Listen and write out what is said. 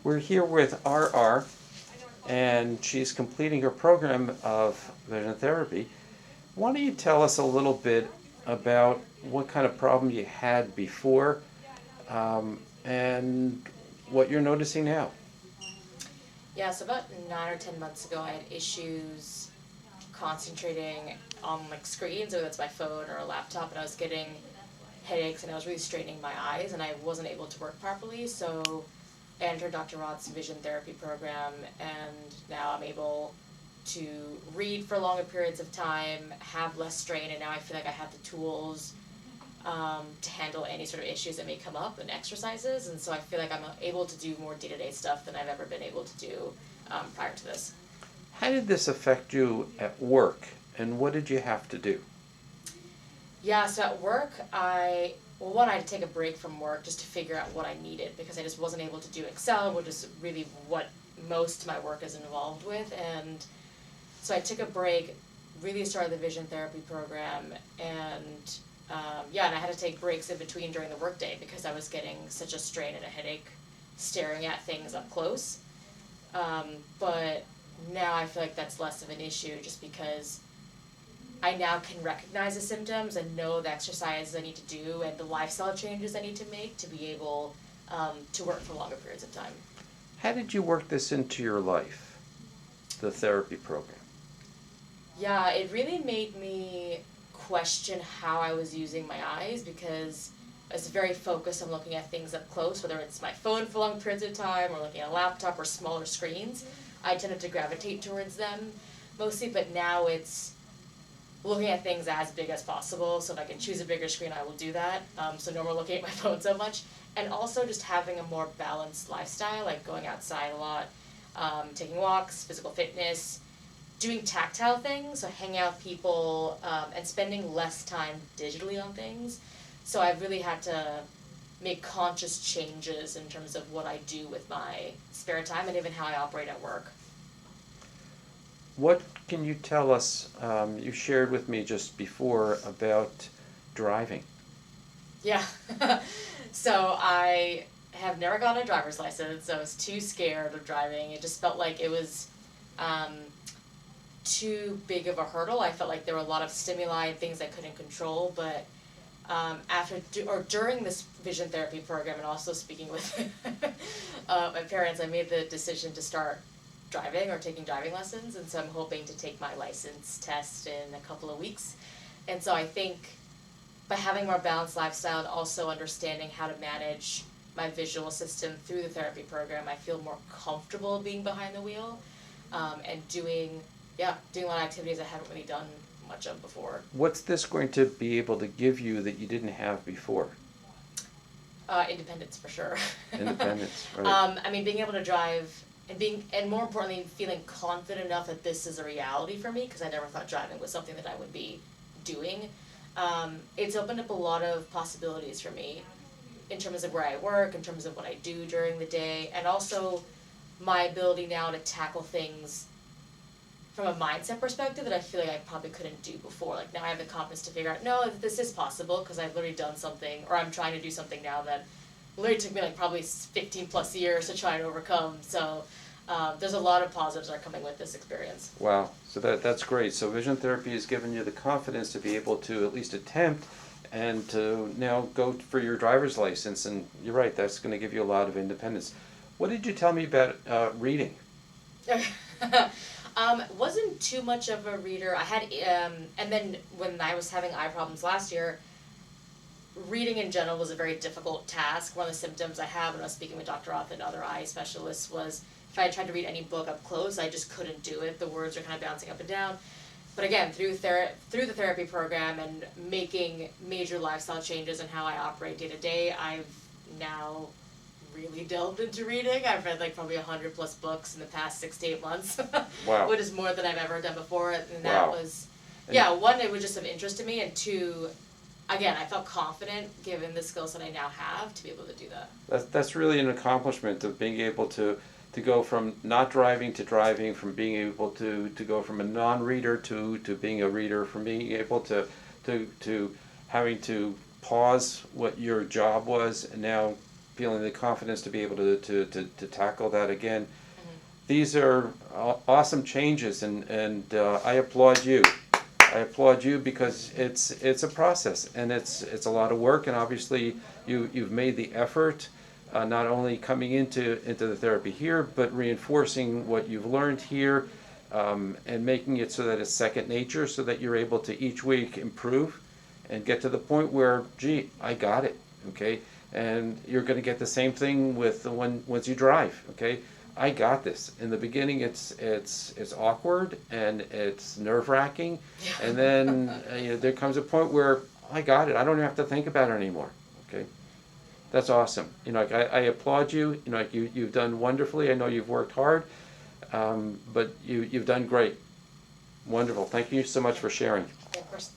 We're here with RR, and she's completing her program of vision therapy. Why don't you tell us a little bit about what kind of problem you had before and what you're noticing now? Yeah, so about 9 or 10 months ago, I had issues concentrating on like screens, whether it's my phone or a laptop, and I was getting headaches and I was really straining my eyes, and I wasn't able to work properly. So I entered Dr. Roth's vision therapy program, and now I'm able to read for longer periods of time, have less strain, and now I feel like I have the tools to handle any sort of issues that may come up and exercises. And so I feel like I'm able to do more day-to-day stuff than I've ever been able to do prior to this. How did this affect you at work, and what did you have to do? Yeah, so at work, I had to take a break from work just to figure out what I needed because I just wasn't able to do Excel, which is really what most of my work is involved with. And so I took a break, really started the vision therapy program, and and I had to take breaks in between during the workday because I was getting such a strain and a headache staring at things up close. But now I feel like that's less of an issue just because I now can recognize the symptoms and know the exercises I need to do and the lifestyle changes I need to make to be able to work for longer periods of time. How did you work this into your life, the therapy program? Yeah, it really made me question how I was using my eyes because I was very focused on looking at things up close, whether it's my phone for long periods of time or looking at a laptop or smaller screens. I tended to gravitate towards them mostly, but now it's looking at things as big as possible. So if I can choose a bigger screen, I will do that. So no more looking at my phone so much. And also just having a more balanced lifestyle, like going outside a lot, taking walks, physical fitness, doing tactile things, so hanging out with people, and spending less time digitally on things. So I've really had to make conscious changes in terms of what I do with my spare time and even how I operate at work. What can you tell us? You shared with me just before about driving. Yeah. So I have never gotten a driver's license, so I was too scared of driving. It just felt like it was um, too big of a hurdle. I felt like there were a lot of stimuli and things I couldn't control, but during this vision therapy program and also speaking with my parents, I made the decision to start driving or taking driving lessons, and so I'm hoping to take my license test in a couple of weeks. And so I think by having a more balanced lifestyle and also understanding how to manage my visual system through the therapy program, I feel more comfortable being behind the wheel and doing a lot of activities I haven't really done much of before. What's this going to be able to give you that you didn't have before? Independence for sure. Independence, right? I mean, being able to drive and more importantly, feeling confident enough that this is a reality for me because I never thought driving was something that I would be doing. It's opened up a lot of possibilities for me in terms of where I work, in terms of what I do during the day, and also my ability now to tackle things from a mindset perspective that I feel like I probably couldn't do before. Like now I have the confidence to figure out, no, this is possible because I've literally done something, or I'm trying to do something now that literally took me like probably 15 plus years to try and overcome. So there's a lot of positives that are coming with this experience. Wow, so that's great. So vision therapy has given you the confidence to be able to at least attempt and to now go for your driver's license. And you're right, that's going to give you a lot of independence. What did you tell me about reading? Wasn't too much of a reader. I had, and then when I was having eye problems last year, reading in general was a very difficult task. One of the symptoms I had when I was speaking with Dr. Roth and other eye specialists was if I tried to read any book up close, I just couldn't do it. The words are kind of bouncing up and down. But again, through the therapy program and making major lifestyle changes in how I operate day to day, I've now really delved into reading. I've read like probably 100 plus books in the past 6 to 8 months, Wow. which is more than I've ever done before. And that Wow. was, yeah, one, it was just of interest to me, and two, again, I felt confident given the skills that I now have to be able to do that. That's really an accomplishment of being able to go from not driving to driving, from being able to go from a non-reader to being a reader, from being able to having to pause what your job was and now feeling the confidence to be able to tackle that again. These are awesome changes, and I applaud you. I applaud you because it's a process, and it's a lot of work, and obviously you've made the effort, not only coming into the therapy here, but reinforcing what you've learned here, and making it so that it's second nature, so that you're able to each week improve and get to the point where, gee, I got it, okay? And you're going to get the same thing with once you drive, okay? I got this. In the beginning, it's awkward and it's nerve-wracking, and then there comes a point where I got it. I don't have to think about it anymore. Okay, that's awesome. I applaud you. You've done wonderfully. I know you've worked hard, but you've done great. Wonderful. Thank you so much for sharing. Yeah, of course.